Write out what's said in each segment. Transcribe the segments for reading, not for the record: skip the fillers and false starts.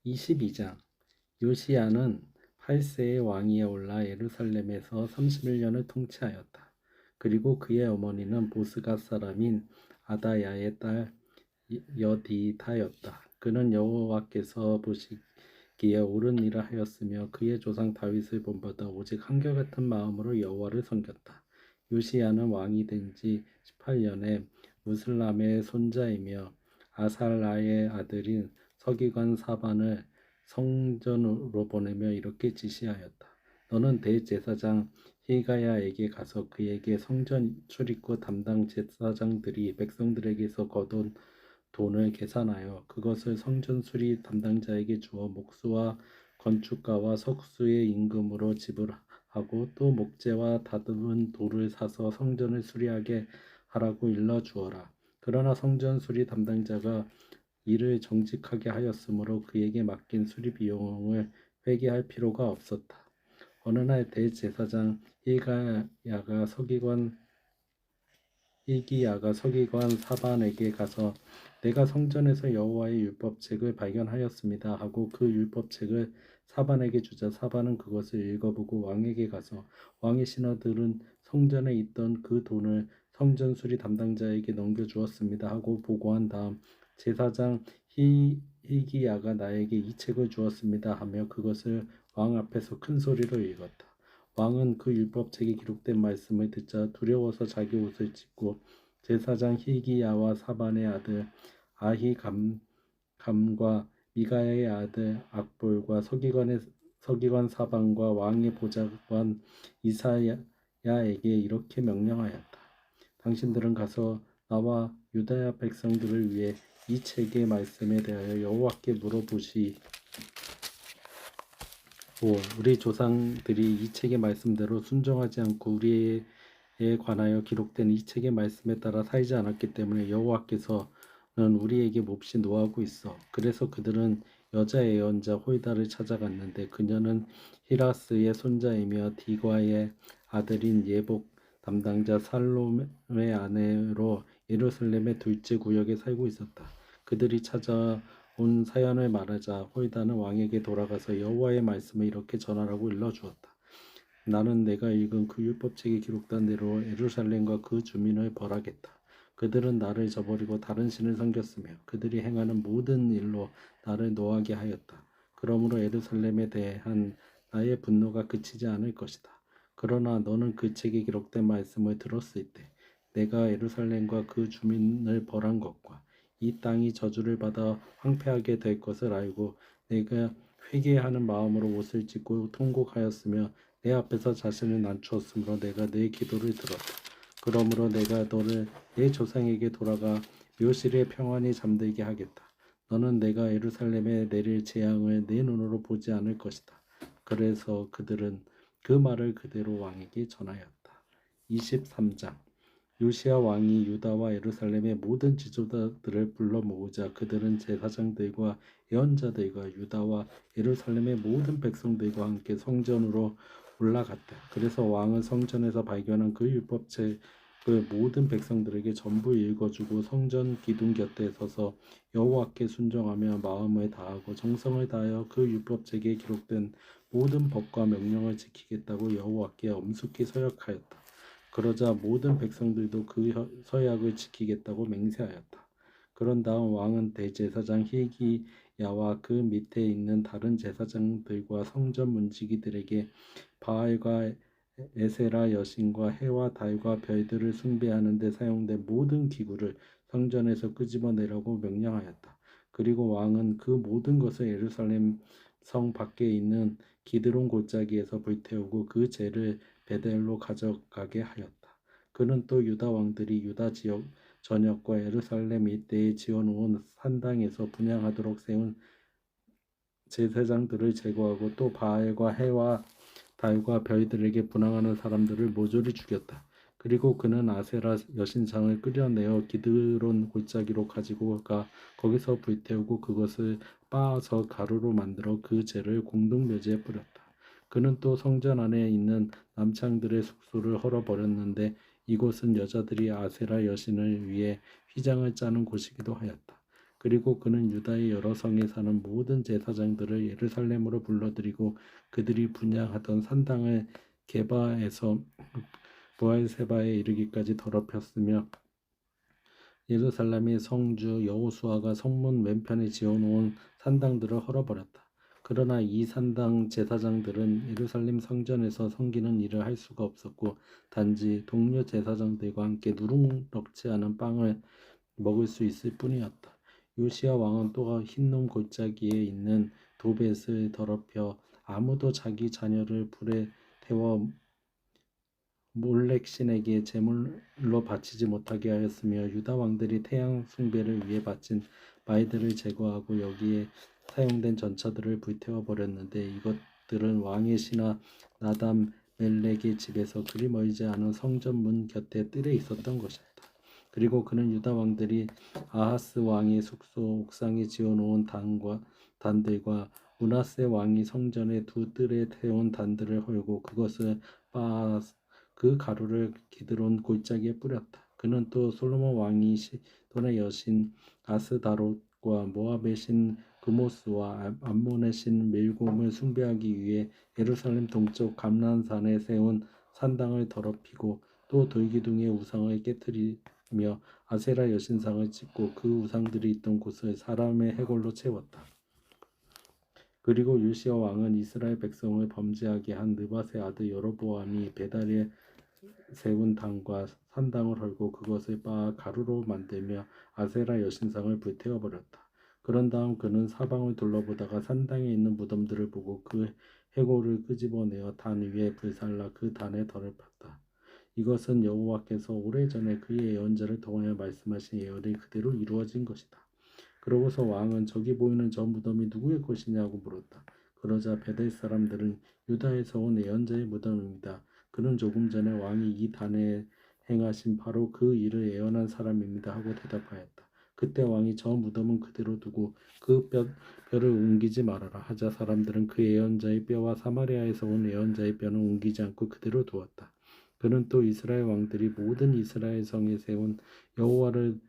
22장. 요시야는 8세의 왕위에 올라 예루살렘에서 31년을 통치하였다. 그리고 그의 어머니는 보스갓 사람인 아다야의 딸 여디다였다. 그는 여호와께서 보시기에 옳은 일을 하였으며 그의 조상 다윗을 본받아 오직 한결같은 마음으로 여호와를 섬겼다. 요시야는 왕이 된 지 18년에 무슬람의 손자이며 아살라의 아들인 서기관 사반을 성전으로 보내며 이렇게 지시하였다. 너는 대제사장 hil가야에게 가서 그에게 성전 출입구 담당 제사장들이 백성들에게서 거둔 돈을 계산하여 그것을 성전 수리 담당자에게 주어 목수와 건축가와 석수의 임금으로 지불하고 또 목재와 다듬은 돌을 사서 성전을 수리하게 하라고 일러 주어라. 그러나 성전 수리 담당자가 일을 정직하게 하였으므로 그에게 맡긴 수리 비용을 회개할 필요가 없었다. 어느 날 대제사장 hil기야가 서기관 사반에게 가서 내가 성전에서 여호와의 율법책을 발견하였습니다 하고 그 율법책을 사반에게 주자 사반은 그것을 읽어보고 왕에게 가서 왕의 신하들은 성전에 있던 그 돈을 성전 수리 담당자에게 넘겨주었습니다 하고 보고한 다음 제사장 hil기야가 나에게 이 책을 주었습니다 하며 그것을 왕 앞에서 큰 소리로 읽었다. 왕은 그 율법책에 기록된 말씀을 듣자 두려워서 자기 옷을 찢고 제사장 hil기야와 사반의 아들 아히감과 미가야의 아들 악볼과 서기관 사반과 왕의 보좌관 이사야에게 이렇게 명령하였다. 당신들은 가서 나와 유다 백성들을 위해 이 책의 말씀에 대하여 여호와께 물어보시오. 우리 조상들이 이 책의 말씀대로 순종하지 않고 우리에 관하여 기록된 이 책의 말씀에 따라 살지 않았기 때문에 여호와께서는 우리에게 몹시 노하고 있어. 그래서 그들은 여자 예언자 홀다를 찾아갔는데 그녀는 히라스의 손자이며 디과의 아들인 예복 담당자 살롬의 아내로 예루살렘의 둘째 구역에 살고 있었다. 그들이 찾아온 사연을 말하자 홀다는 왕에게 돌아가서 여호와의 말씀을 이렇게 전하라고 일러주었다. 나는 내가 읽은 그 율법책에 기록된 대로 예루살렘과 그 주민을 벌하겠다. 그들은 나를 저버리고 다른 신을 섬겼으며 그들이 행하는 모든 일로 나를 노하게 하였다. 그러므로 예루살렘에 대한 나의 분노가 그치지 않을 것이다. 그러나 너는 그 책에 기록된 말씀을 들었을 때 내가 예루살렘과 그 주민을 벌한 것과 이 땅이 저주를 받아 황폐하게 될 것을 알고 내가 회개하는 마음으로 옷을 찢고 통곡하였으며 내 앞에서 자신을 낮추었으므로 내가 내 기도를 들었다. 그러므로 내가 너를 내 조상에게 돌아가 묘실에 평안히 잠들게 하겠다. 너는 내가 예루살렘에 내릴 재앙을 내 눈으로 보지 않을 것이다. 그래서 그들은 그 말을 그대로 왕에게 전하였다. 23장. 요시야 왕이 유다와 예루살렘의 모든 지도자들을 불러 모으자 그들은 제사장들과 예언자들과 유다와 예루살렘의 모든 백성들과 함께 성전으로 올라갔다. 그래서 왕은 성전에서 발견한 그 율법책을 모든 백성들에게 전부 읽어주고 성전 기둥 곁에 서서 여호와께 순종하며 마음을 다하고 정성을 다하여 그 율법책에 기록된 모든 법과 명령을 지키겠다고 여호와께 엄숙히 서약하였다. 그러자 모든 백성들도 그 서약을 지키겠다고 맹세하였다. 그런 다음 왕은 대제사장 hil기야와 그 밑에 있는 다른 제사장들과 성전 문지기들에게 바알과 에세라 여신과 해와 달과 별들을 숭배하는 데 사용된 모든 기구를 성전에서 끄집어내라고 명령하였다. 그리고 왕은 그 모든 것을 예루살렘 성 밖에 있는 기드론 골짜기에서 불태우고 그 재를 베델로 가져가게 하였다. 그는 또 유다 왕들이 유다 지역 전역과 예루살렘 일대에 지어놓은 산당에서 분향하도록 세운 제사장들을 제거하고 또 바알과 해와 달과 별들에게 분향하는 사람들을 모조리 죽였다. 그리고 그는 아세라 여신상을 끌어내어 기드론 골짜기로 가지고 가 거기서 불태우고 그것을 빻아서 가루로 만들어 그 재를 공동묘지에 뿌렸다. 그는 또 성전 안에 있는 남창들의 숙소를 헐어버렸는데 이곳은 여자들이 아세라 여신을 위해 휘장을 짜는 곳이기도 하였다. 그리고 그는 유다의 여러 성에 사는 모든 제사장들을 예루살렘으로 불러들이고 그들이 분향하던 산당을 게바에서 부알세바에 이르기까지 더럽혔으며 예루살렘의 성주 여호수아가 성문 왼편에 지어놓은 산당들을 헐어버렸다. 그러나 이 산당 제사장들은 예루살렘 성전에서 섬기는 일을 할 수가 없었고 단지 동료 제사장들과 함께 누룩넉지 않은 빵을 먹을 수 있을 뿐이었다. 요시야 왕은 또 흰놈 골짜기에 있는 도벳을 더럽혀 아무도 자기 자녀를 불에 태워 몰렉신에게 제물로 바치지 못하게 하였으며 유다 왕들이 태양 숭배를 위해 바친 말들을 제거하고 여기에 사용된 전차들을 불태워 버렸는데 이것들은 왕의 신하 나담 멜렉의 집에서 그리 멀지 않은 성전 문 곁에 뜰에 있었던 것이었다. 그리고 그는 유다 왕들이 아하스 왕의 숙소 옥상에 지어놓은 단들과 므낫세 왕이 성전의 두 뜰에 태운 단들을 헐고 그것을 빻아 그 가루를 기드론 골짜기에 뿌렸다. 그는 또 솔로몬 왕이 시돈의 여신 아스다롯과 모압의 신 그모스와 암몬의 신 밀곰을 숭배하기 위해 예루살렘 동쪽 감람산에 세운 산당을 더럽히고 또 돌기둥의 우상을 깨뜨리며 아세라 여신상을 찍고 그 우상들이 있던 곳을 사람의 해골로 채웠다. 그리고 요시야 왕은 이스라엘 백성을 범죄하게 한 느밧의 아들 여로보암이 베달에 세운 당과 산당을 헐고 그것을 빻아 가루로 만들며 아세라 여신상을 불태워 버렸다. 그런 다음 그는 사방을 둘러보다가 산당에 있는 무덤들을 보고 그 해골을 끄집어내어 단 위에 불살라 그 단에 더럽혔다. 이것은 여호와께서 오래전에 그의 예언자를 통하여 말씀하신 예언이 그대로 이루어진 것이다. 그러고서 왕은 저기 보이는 저 무덤이 누구의 것이냐고 물었다. 그러자 베델 사람들은 유다에서 온 예언자의 무덤입니다. 그는 조금 전에 왕이 이 단에 행하신 바로 그 일을 예언한 사람입니다 하고 대답하였다. 그때 왕이 저 무덤은 그대로 두고 그 뼈를 옮기지 말아라 하자 사람들은 그 예언자의 뼈와 사마리아에서 온 예언자의 뼈는 옮기지 않고 그대로 두었다. 그는 또 이스라엘 왕들이 모든 이스라엘 성에 세운 여호와를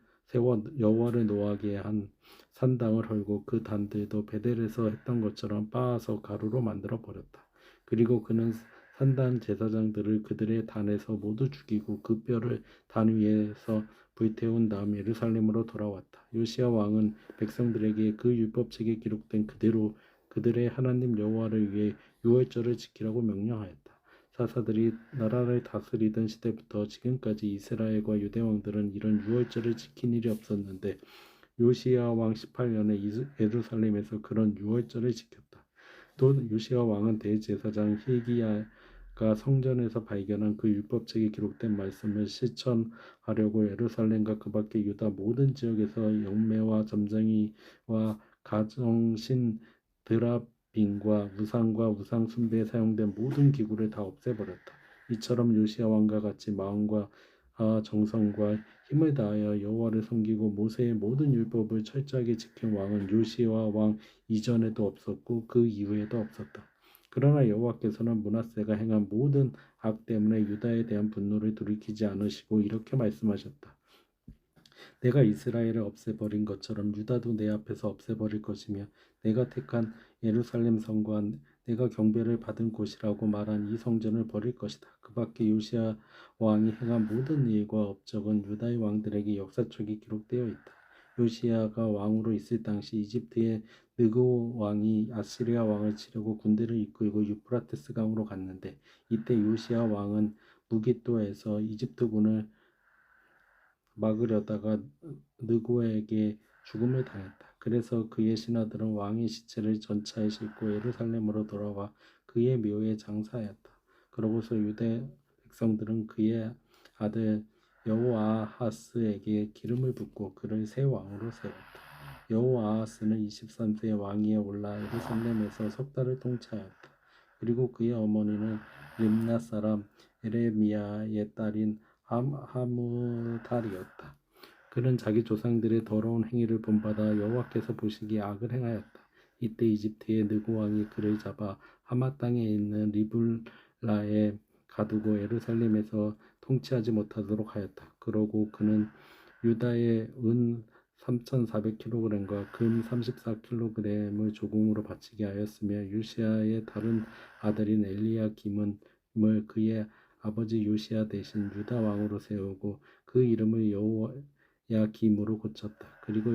노하게 한 산당을 헐고 그 단들도 베델에서 했던 것처럼 빻아서 가루로 만들어 버렸다. 그리고 그는 산당 제사장들을 그들의 단에서 모두 죽이고 그 뼈를 단 위에서 불태운 다음 예루살렘으로 돌아왔다. 요시야 왕은 백성들에게 그 율법책에 기록된 그대로 그들의 하나님 여호와를 위해 유월절을 지키라고 명령하였다. 사사들이 나라를 다스리던 시대부터 지금까지 이스라엘과 유대 왕들은 이런 유월절을 지킨 일이 없었는데 요시야 왕 18년에 예루살렘에서 그런 유월절을 지켰다. 또 요시야 왕은 대제사장 hil기야가 성전에서 발견한 그 율법책에 기록된 말씀을 실천하려고 예루살렘과 그 밖의 유다 모든 지역에서 영매와 점쟁이와 가정신 드라빈과 우상과 우상 숭배에 사용된 모든 기구를 다 없애버렸다. 이처럼 요시야 왕과 같이 마음과 정성과 힘을 다하여 여호와를 섬기고 모세의 모든 율법을 철저하게 지킨 왕은 요시야 왕 이전에도 없었고 그 이후에도 없었다. 그러나 여호와께서는 므낫세가 행한 모든 악 때문에 유다에 대한 분노를 돌이키지 않으시고 이렇게 말씀하셨다. 내가 이스라엘을 없애버린 것처럼 유다도 내 앞에서 없애버릴 것이며 내가 택한 예루살렘 성과 내가 경배를 받은 곳이라고 말한 이 성전을 버릴 것이다. 그 밖에 요시야 왕이 행한 모든 일과 업적은 유다의 왕들에게 역사책에 기록되어 있다. 요시야가 왕으로 있을 당시 이집트의 느고 왕이 아시리아 왕을 치려고 군대를 이끌고 유프라테스 강으로 갔는데 이때 요시야 왕은 무깃도에서 이집트군을 막으려다가 느고에게 죽음을 당했다. 그래서 그의 신하들은 왕의 시체를 전차에 싣고 예루살렘으로 돌아와 그의 묘에 장사하였다. 그러고서 유대 백성들은 그의 아들 여호아하스에게 기름을 붓고 그를 새 왕으로 세웠다. 여호아하스는 23세의 왕위에 올라 예루살렘에서 석 달을 통치하였다. 그리고 그의 어머니는 림나 사람 에레미야의 딸인 하무탈이었다. 그는 자기 조상들의 더러운 행위를 본받아 여호와께서 보시기에 악을 행하였다. 이때 이집트의 느고 왕이 그를 잡아 하마 땅에 있는 리블라에 가두고 예루살렘에서 통치하지 못하도록 하였다. 그러고 그는 유다의 은 3,400kg과 금 34kg을 조공으로 바치게 하였으며 유시야의 다른 아들인 엘리야김을 그의 아버지 요시야 대신 유다 왕으로 세우고 그 이름을 여호야김으로 고쳤다. 그리고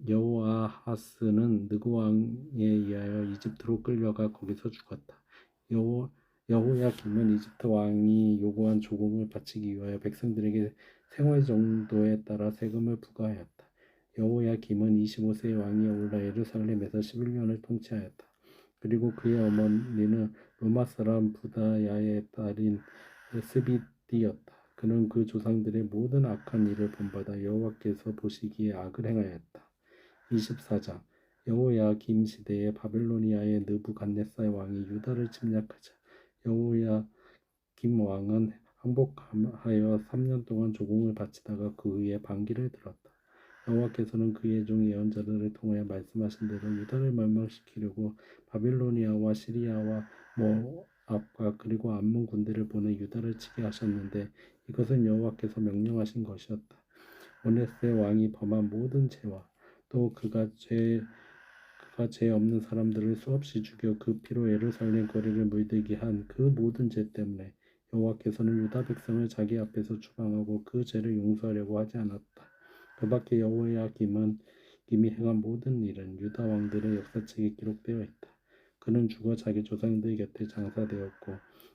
여호아하스는 느고 왕에 의하여 이집트로 끌려가 거기서 죽었다. 여호야김은 이집트 왕이 요구한 조공을 바치기 위하여 백성들에게 생활 정도에 따라 세금을 부과하였다. 여호야김은 25세의 왕이 올라 예루살렘에서 11년을 통치하였다. 그리고 그의 어머니는 로마 사람 부다야의 딸인 스비디였다. 그는 그 조상들의 모든 악한 일을 본받아 여호와께서 보시기에 악을 행하였다. 24장 여호야김 시대에 바빌로니아의 느부갓네살 왕이 유다를 침략하자 여호야김 왕은 항복하여 3년 동안 조공을 바치다가 그 후에 반기를 들었다. 여호와께서는 그의 종 예언자들을 통하여 말씀하신 대로 유다를 멸망시키려고 바빌로니아와 시리아와 모압과 그리고 암몬 군대를 보내 유다를 치게 하셨는데 이것은 여호와께서 명령하신 것이었다. 므낫세 왕이 범한 모든 죄와 또 그가 죄 없는 사람들을 수없이 죽여 그 피로 예루살렘 거리를 물들게 한 그 모든 죄 때문에 여호와께서는 유다 백성을 자기 앞에서 추방하고 그 죄를 용서하려고 하지 않았다. 그 밖에 여호야김이 행한 모든 일은 유다 왕들의 역사책에 기록되어 있다. 그는 죽어 자기 조상들 곁에 장사되었고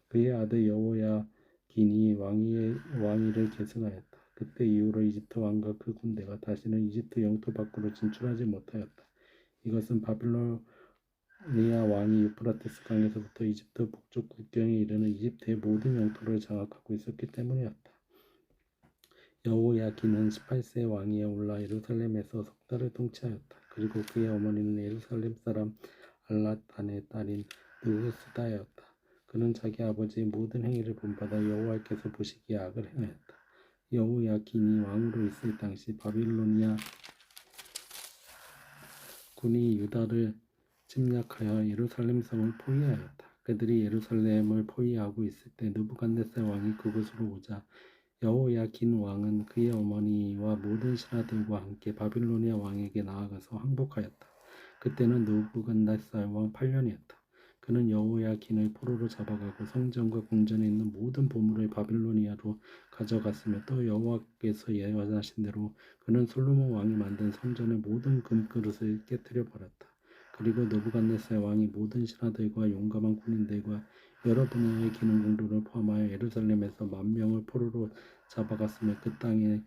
그의 아들 여호야긴이 왕위를 계승하였다. 그때 이후로 이집트 왕과 그 군대가 다시는 이집트 영토 밖으로 진출하지 못하였다. 이것은 바빌로니아 왕이 유프라테스 강에서부터 이집트 북쪽 국경에 이르는 이집트의 모든 영토를 장악하고 있었기 때문이었다. 여호야긴은 18세 왕위에 올라 예루살렘에서 석 달을 통치하였다. 그리고 그의 어머니는 예루살렘 사람 알라단의 딸인 느후스다였다. 그는 자기 아버지의 모든 행위를 본받아 여호와께서 보시기에 악을 행하였다. 여호야긴이 왕으로 있을 당시 바빌로니아 군이 유다를 침략하여 예루살렘 성을 포위하였다. 그들이 예루살렘을 포위하고 있을 때 느부갓네살 왕이 그곳으로 오자 여호야긴 왕은 그의 어머니와 모든 신하들과 함께 바빌로니아 왕에게 나아가서 항복하였다. 그때는 느부갓네살 왕 8년이었다. 그는 여호야긴을 포로로 잡아가고 성전과 궁전에 있는 모든 보물을 바빌로니아로 가져갔으며 또 여호와께서 예언하신 대로 그는 솔로몬 왕이 만든 성전의 모든 금그릇을 깨뜨려 버렸다. 그리고 느부갓네살 왕이 모든 신하들과 용감한 군인들과 여러 분야의 기능공들을 포함하여 예루살렘에서 10,000명을 포로로 잡아갔으며 그 땅에는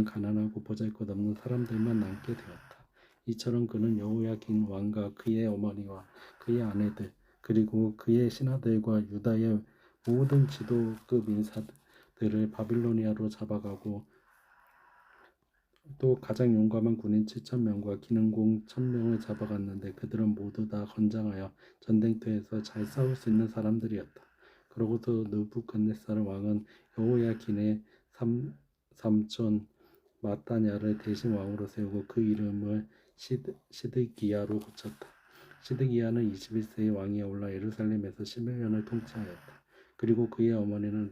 가난하고 보잘것없는 사람들만 남게 되었다. 이처럼 그는 여호야긴 왕과 그의 어머니와 그의 아내들 그리고 그의 신하들과 유다의 모든 지도급 인사들을 바빌로니아로 잡아가고 또 가장 용감한 군인 7,000명과 기능공 1,000명을 잡아갔는데 그들은 모두 다 건장하여 전쟁터에서 잘 싸울 수 있는 사람들이었다. 그러고도 느부갓네살 왕은 여호야긴의 삼촌 마따냐를 대신 왕으로 세우고 그 이름을 시드기야로 고쳤다. 시드기야는 21세의 왕위에 올라 예루살렘에서 11년을 통치하였다. 그리고 그의 어머니는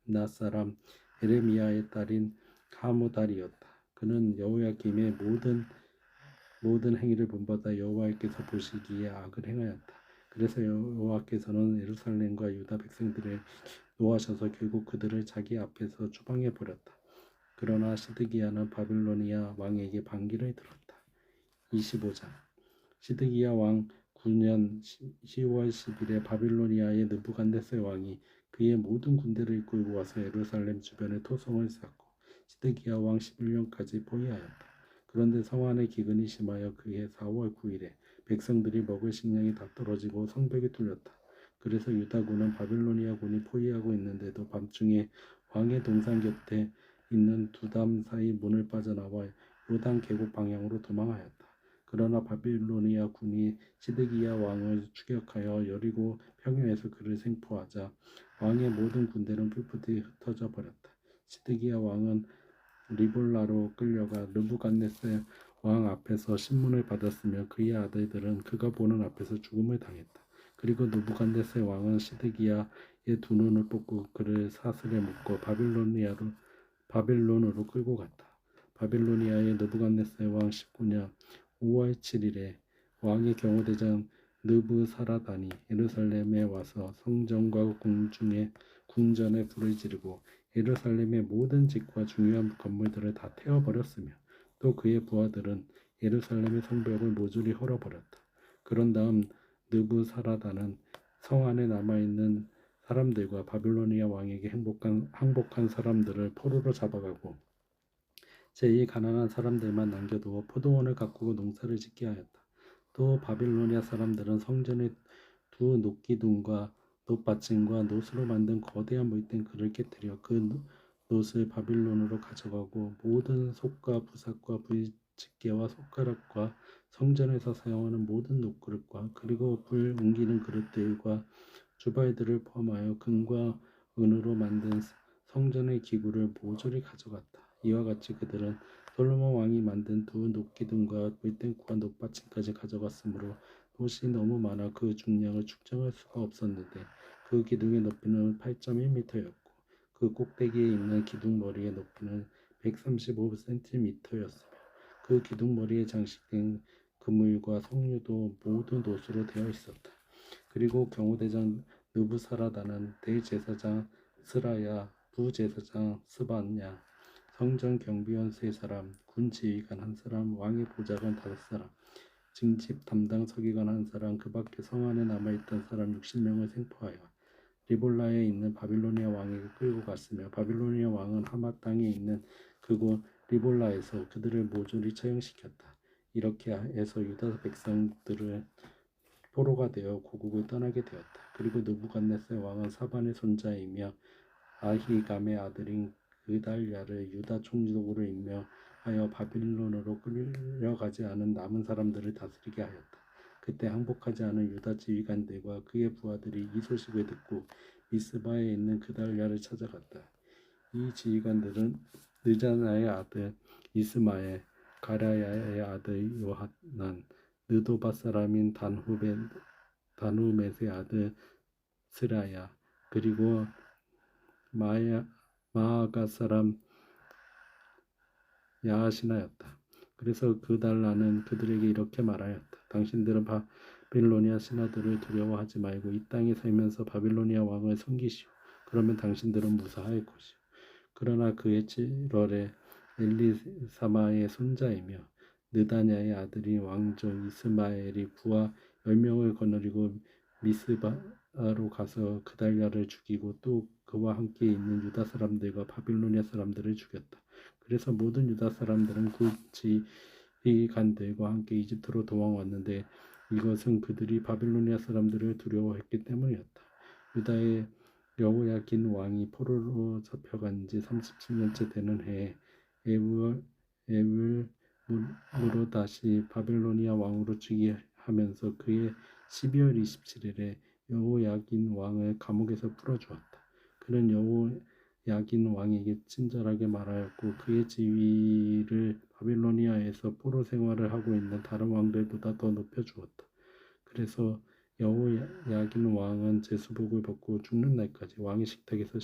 립나 사람 에레미야의 딸인 하무달이었다. 그는 여호야김의 모든 행위를 본받아 여호와께서 보시기에 악을 행하였다. 그래서 여호와께서는 예루살렘과 유다 백성들을 노하셔서 결국 그들을 자기 앞에서 추방해 버렸다. 그러나 시드기야는 바빌로니아 왕에게 반기를 들었다. 25장 시드기야 왕 9년 10월 10일에 바빌로니아의 느부갓네살 왕이 그의 모든 군대를 이끌고 와서 예루살렘 주변에 토성을 쌓고 시드기야 왕 11년까지 포위하였다. 그런데 성 안에 기근이 심하여 그해 4월 9일에 백성들이 먹을 식량이 다 떨어지고 성벽이 뚫렸다. 그래서 유다군은 바빌로니아 군이 포위하고 있는데도 밤중에 왕의 동산 곁에 있는 두담 사이 문을 빠져나와 요단 계곡 방향으로 도망하였다. 그러나 바빌로니아 군이 시드기야 왕을 추격하여 여리고 평야에서 그를 생포하자 왕의 모든 군대는 뿔뿔이 흩어져 버렸다. 시드기야 왕은 리볼라로 끌려가 느부갓네살 왕 앞에서 신문을 받았으며 그의 아들들은 그가 보는 앞에서 죽음을 당했다. 그리고 느부갓네살 왕은 시드기야의 두 눈을 뽑고 그를 사슬에 묶어 바빌론으로 끌고 갔다. 바빌로니아의 느부갓네살 왕 19년 5월 7일에 왕의 경호대장 느부사라단이 예루살렘에 와서 성전과 궁전에 불을 지르고 예루살렘의 모든 집과 중요한 건물들을 다 태워버렸으며 또 그의 부하들은 예루살렘의 성벽을 모조리 헐어버렸다. 그런 다음 느부사라단은 성 안에 남아있는 사람들과 바빌로니아 왕에게 항복한 사람들을 포로로 잡아가고 제일 가난한 사람들만 남겨두어 포도원을 가꾸고 농사를 짓게 하였다. 또 바빌로니아 사람들은 성전의 두 녹기둥과 놋받침과 놋으로 만든 거대한 물탱크를 깨뜨려 그 놋을 바빌론으로 가져가고 모든 솥과 부삭과 부싯개와 숟가락과 성전에서 사용하는 모든 놋그릇과 그리고 불 옮기는 그릇들과 주발들을 포함하여 금과 은으로 만든 성전의 기구를 모조리 가져갔다. 이와 같이 그들은 솔로몬 왕이 만든 두 녹기둥과 물탱크와 놋받침까지 가져갔으므로 놋이 너무 많아 그 중량을 측정할 수가 없었는데 그 기둥의 높이는 8.1m였고 그 꼭대기에 있는 기둥머리의 높이는 135cm였으며 그 기둥머리에 장식된 그물과 석류도 모두 놋으로 되어 있었다. 그리고 경호대장 느부사라단은 대제사장 스라야, 부제사장 스반야, 성전 경비원 3사람, 군 지휘관 1사람, 왕의 보좌관 5사람, 징집 담당 서기관 1사람, 그 밖에 성 안에 남아있던 사람 60명을 생포하여 리볼라에 있는 바빌로니아 왕에게 끌고 갔으며 바빌로니아 왕은 하마 땅에 있는 그곳 리볼라에서 그들을 모조리 처형시켰다. 이렇게 해서 유다 백성들을 포로가 되어 고국을 떠나게 되었다. 그리고 느부갓네살 왕은 사반의 손자이며 아히감의 아들인 그달랴를 유다 총독으로 임명하여 바빌론으로 끌려가지 않은 남은 사람들을 다스리게 하였다. 그때 항복하지 않은 유다 지휘관들과 그의 부하들이 이 소식을 듣고 미스바에 있는 그달랴를 찾아갔다. 이 지휘관들은 느자나의 아들 이스마엘, 가랴야의 아들 요하난, 느도바 사람인 다누멧의 아들 스라야, 그리고 마아가 사람 야하시나였다. 그래서 그달라는 그들에게 이렇게 말하였다. 당신들은 바빌로니아 신하들을 두려워하지 말고 이 땅에 살면서 바빌로니아 왕을 섬기시오. 그러면 당신들은 무사할 것이오. 그러나 그의 7월에 엘리사마의 손자이며 느다냐의 아들인 왕족 이스마엘이 부하 10명을 거느리고 미스바로 가서 그달랴를 죽이고 또 그와 함께 있는 유다 사람들과 바빌로니아 사람들을 죽였다. 그래서 모든 유다 사람들은 그 지휘관들과 함께 이집트로 도망왔는데 이것은 그들이 바빌로니아 사람들을 두려워했기 때문이었다. 유다의 여호야긴 왕이 포로로 잡혀간 지 37년째 되는 해에 에울무로 다시 바빌로니아 왕으로 즉위하면서 그의 12월 27일에 여호야긴 왕을 감옥에서 풀어주었다. 그는 여호야긴 왕에게 친절하게 말하였고 그의 지위를 바빌로니아에서 포로 생활을 하고 있는 다른 왕들보다 더 높여주었다. 그래서 여호야긴 왕은 제수복을 벗고 죽는 날까지 왕의 식탁에서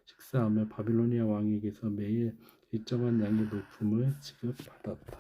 식사하며 바빌로니아 왕에게서 매일 일정한 양의 물품을 지급받았다.